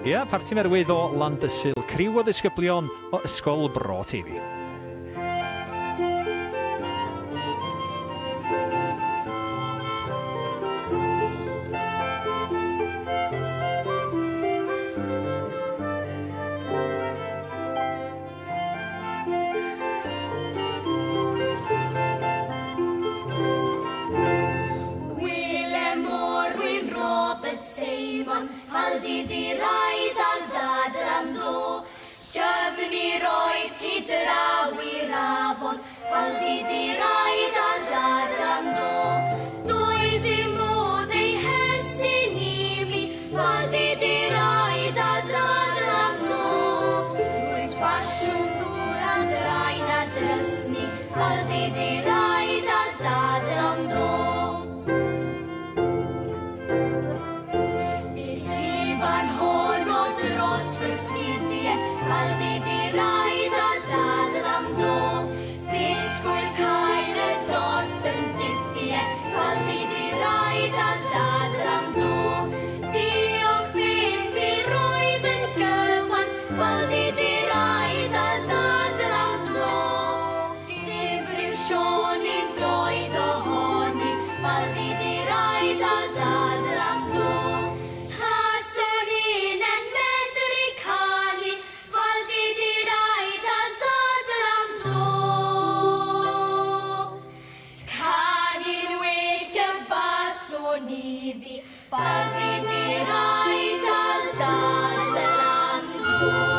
Ia, parti merwydd o Landysul, criw o ddisgyblion o Ysgol Bro TV. Faldi di raid al dad am do, Llyfni roi ti draw i'r afon. Faldi di raid al dad am do, Doedd dim modd ei hestyn i mi. Faldi di raid al dad am do, Dweud ffasiwn ddŵr am draen a drysni. Faldi di raid al dad am do. Faldi di raid al dad am do, Disgwyl cael y dorf yn dipie. Faldi di raid al dad am do, Diolch fydd mi roedd yn gyfan. Faldi di raid al dad am do, Dim ryw Sion i'n doedd ohoni. Faldi di raid al dad am do, Taswn un yn medru canu. Faldi di raid al dad am do, Canu'n well y baswn iddi. Faldi di raid al dad am do.